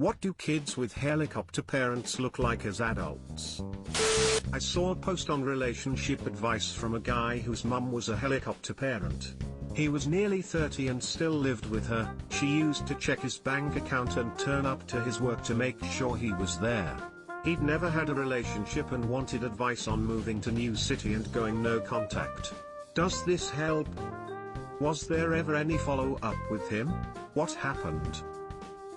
What do kids with helicopter parents look like as adults? I saw a post on relationship advice from a guy whose mum was a helicopter parent. He was nearly 30 and still lived with her. She used to check his bank account and turn up to his work to make sure he was there. He'd never had a relationship and wanted advice on moving to new city and going no contact. Does this help? Was there ever any follow-up with him? What happened?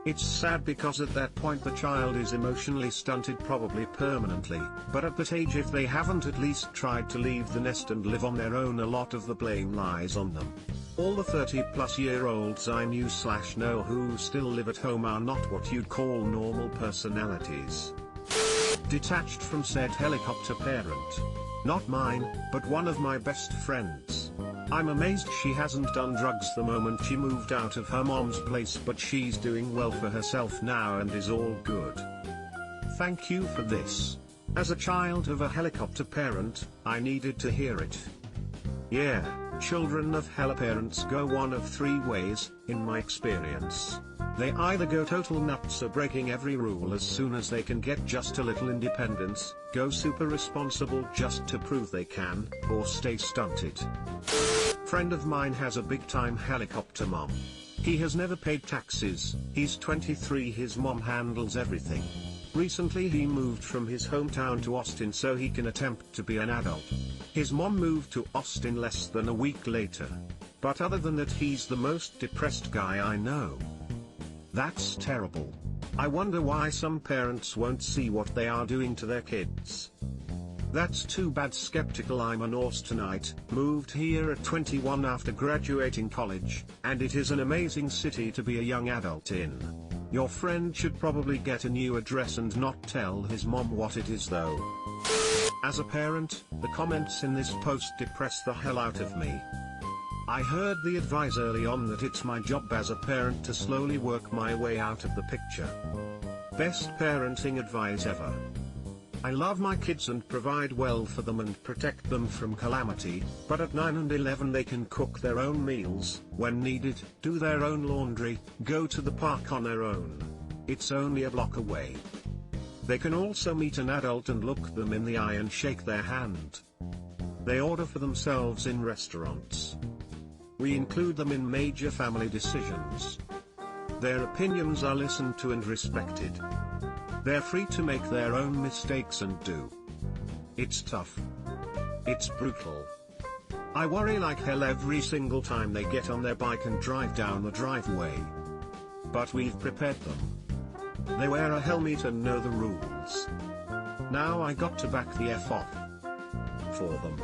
It's sad because at that point the child is emotionally stunted, probably permanently, but at that age if they haven't at least tried to leave the nest and live on their own, a lot of the blame lies on them. All the 30-plus-year-olds I knew/know who still live at home are not what you'd call normal personalities. Detached from said helicopter parent. Not mine, but one of my best friends. I'm amazed she hasn't done drugs the moment she moved out of her mom's place, but she's doing well for herself now and is all good. Thank you for this. As a child of a helicopter parent, I needed to hear it. Yeah, children of heliparents go one of three ways, in my experience. They either go total nuts or breaking every rule as soon as they can get just a little independence, go super responsible just to prove they can, or stay stunted. Friend of mine has a big-time helicopter mom. He has never paid taxes, he's 23, his mom handles everything. Recently he moved from his hometown to Austin so he can attempt to be an adult. His mom moved to Austin less than a week later. But other than that, he's the most depressed guy I know. That's terrible. I wonder why some parents won't see what they are doing to their kids. That's too bad. Skeptical. I'm an Austinite, moved here at 21 after graduating college, and it is an amazing city to be a young adult in. Your friend should probably get a new address and not tell his mom what it is though. As a parent, the comments in this post depress the hell out of me. I heard the advice early on that it's my job as a parent to slowly work my way out of the picture. Best parenting advice ever. I love my kids and provide well for them and protect them from calamity, but at 9 and 11 they can cook their own meals, when needed, do their own laundry, go to the park on their own. It's only a block away. They can also meet an adult and look them in the eye and shake their hand. They order for themselves in restaurants. We include them in major family decisions. Their opinions are listened to and respected. They're free to make their own mistakes and do. It's tough. It's brutal. I worry like hell every single time they get on their bike and drive down the driveway. But we've prepared them. They wear a helmet and know the rules. Now I got to back the F off for them.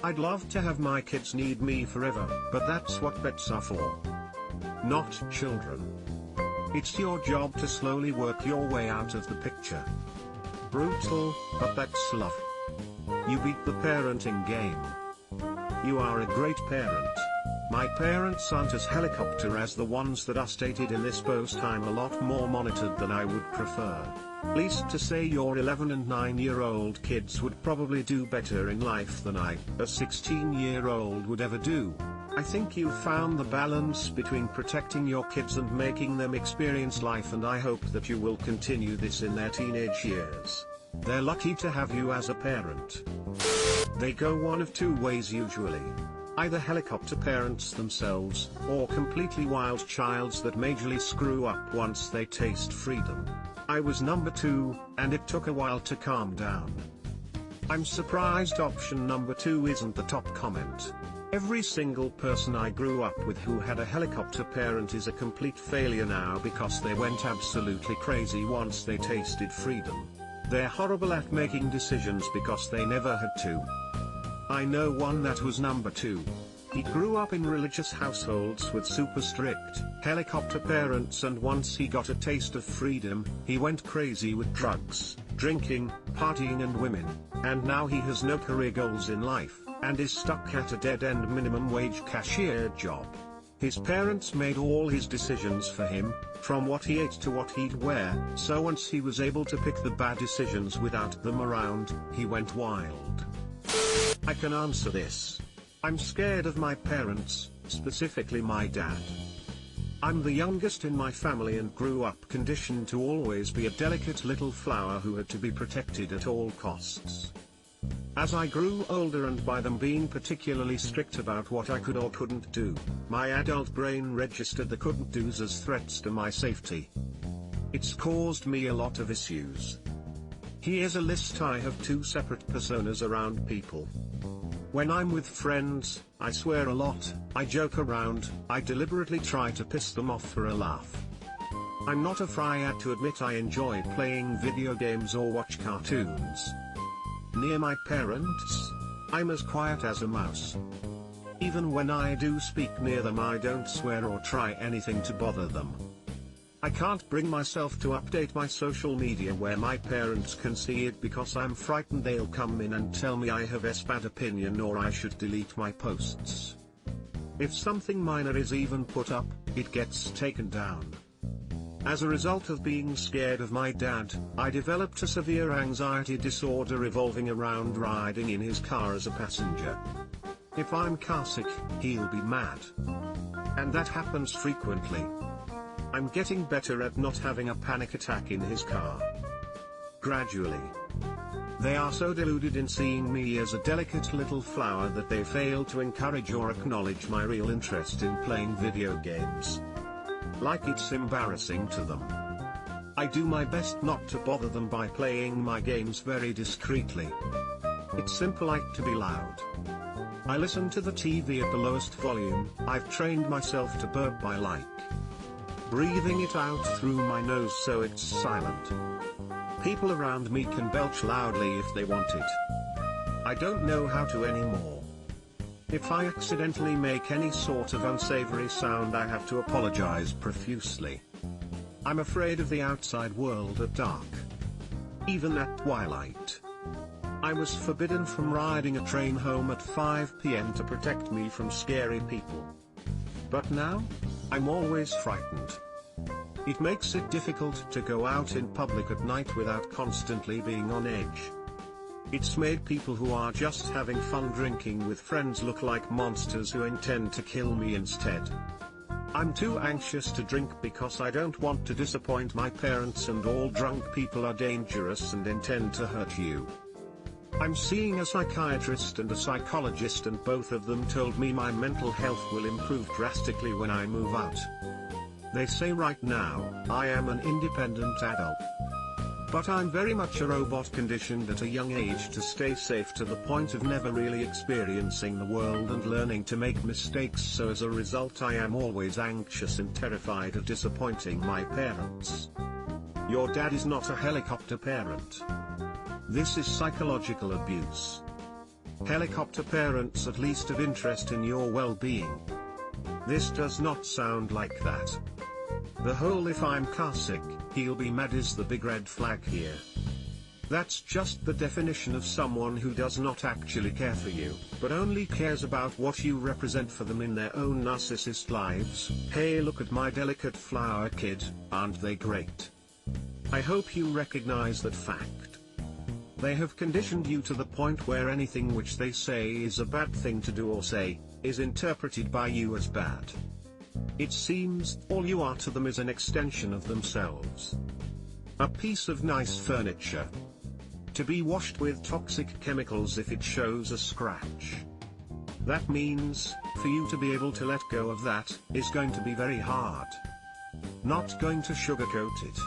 I'd love to have my kids need me forever, but that's what pets are for. Not children. It's your job to slowly work your way out of the picture. Brutal, but that's love. You beat the parenting game. You are a great parent. My parents aren't as helicopter as the ones that are stated in this post. I'm a lot more monitored than I would prefer. Least to say your 11 and 9-year-old kids would probably do better in life than I, a 16-year-old, would ever do. I think you found the balance between protecting your kids and making them experience life, and I hope that you will continue this in their teenage years. They're lucky to have you as a parent. They go one of two ways usually. Either helicopter parents themselves, or completely wild childs that majorly screw up once they taste freedom. I was number 2, and it took a while to calm down. I'm surprised option number 2 isn't the top comment. Every single person I grew up with who had a helicopter parent is a complete failure now because they went absolutely crazy once they tasted freedom. They're horrible at making decisions because they never had to. I know one that was number 2. He grew up in religious households with super strict helicopter parents, and once he got a taste of freedom, he went crazy with drugs, drinking, partying and women, and now he has no career goals in life, and is stuck at a dead-end minimum wage cashier job. His parents made all his decisions for him, from what he ate to what he'd wear, so once he was able to pick the bad decisions without them around, he went wild. I can answer this. I'm scared of my parents, specifically my dad. I'm the youngest in my family and grew up conditioned to always be a delicate little flower who had to be protected at all costs. As I grew older and by them being particularly strict about what I could or couldn't do, my adult brain registered the couldn't do's as threats to my safety. It's caused me a lot of issues. Here's a list. I have 2 separate personas around people. When I'm with friends, I swear a lot, I joke around, I deliberately try to piss them off for a laugh. I'm not afraid to admit I enjoy playing video games or watch cartoons. Near my parents, I'm as quiet as a mouse. Even when I do speak near them, I don't swear or try anything to bother them. I can't bring myself to update my social media where my parents can see it because I'm frightened they'll come in and tell me I have a bad opinion or I should delete my posts. If something minor is even put up, it gets taken down. As a result of being scared of my dad, I developed a severe anxiety disorder revolving around riding in his car as a passenger. If I'm carsick, he'll be mad. And that happens frequently. I'm getting better at not having a panic attack in his car. Gradually. They are so deluded in seeing me as a delicate little flower that they fail to encourage or acknowledge my real interest in playing video games. Like it's embarrassing to them. I do my best not to bother them by playing my games very discreetly. It's simple like to be loud. I listen to the TV at the lowest volume. I've trained myself to burp by breathing it out through my nose so it's silent. People around me can belch loudly if they want it. I don't know how to anymore. If I accidentally make any sort of unsavory sound, I have to apologize profusely. I'm afraid of the outside world at dark. Even at twilight. I was forbidden from riding a train home at 5 p.m. to protect me from scary people. But now, I'm always frightened. It makes it difficult to go out in public at night without constantly being on edge. It's made people who are just having fun drinking with friends look like monsters who intend to kill me instead. I'm too anxious to drink because I don't want to disappoint my parents, and all drunk people are dangerous and intend to hurt you. I'm seeing a psychiatrist and a psychologist, and both of them told me my mental health will improve drastically when I move out. They say right now, I am an independent adult. But I'm very much a robot, conditioned at a young age to stay safe to the point of never really experiencing the world and learning to make mistakes, so as a result I am always anxious and terrified of disappointing my parents. Your dad is not a helicopter parent. This is psychological abuse. Helicopter parents at least have interest in your well-being. This does not sound like that. The whole "if I'm carsick, he'll be mad" is the big red flag here. That's just the definition of someone who does not actually care for you, but only cares about what you represent for them in their own narcissist lives. Hey, look at my delicate flower kid, aren't they great? I hope you recognize that fact. They have conditioned you to the point where anything which they say is a bad thing to do or say, is interpreted by you as bad. It seems all you are to them is an extension of themselves. A piece of nice furniture. To be washed with toxic chemicals if it shows a scratch. That means, for you to be able to let go of that, is going to be very hard. Not going to sugarcoat it.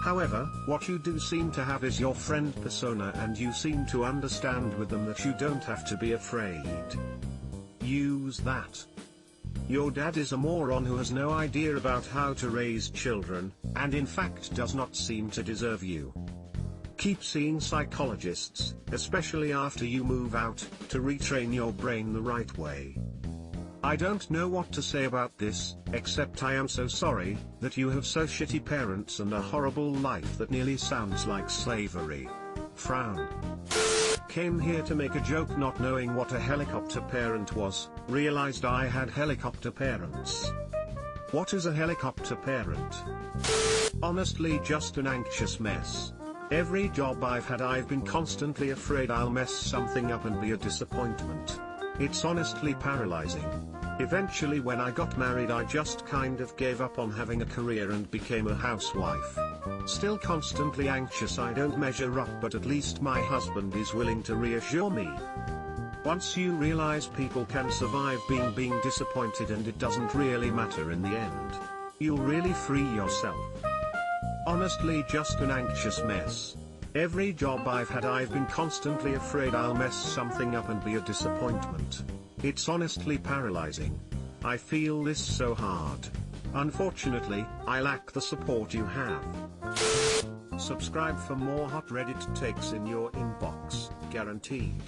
However, what you do seem to have is your friend persona, and you seem to understand with them that you don't have to be afraid. Use that. Your dad is a moron who has no idea about how to raise children, and in fact does not seem to deserve you. Keep seeing psychologists, especially after you move out, to retrain your brain the right way. I don't know what to say about this, except I am so sorry that you have so shitty parents and a horrible life that nearly sounds like slavery. Frown. Came here to make a joke not knowing what a helicopter parent was, realized I had helicopter parents. What is a helicopter parent? Honestly, just an anxious mess. Every job I've had I've been constantly afraid I'll mess something up and be a disappointment. It's honestly paralyzing. Eventually when I got married I just kind of gave up on having a career and became a housewife. Still constantly anxious I don't measure up, but at least my husband is willing to reassure me. Once you realize people can survive being disappointed and it doesn't really matter in the end, you'll really free yourself. Honestly, just an anxious mess. Every job I've had I've been constantly afraid I'll mess something up and be a disappointment. It's honestly paralyzing. I feel this so hard. Unfortunately, I lack the support you have. Subscribe for more hot Reddit takes in your inbox, guaranteed.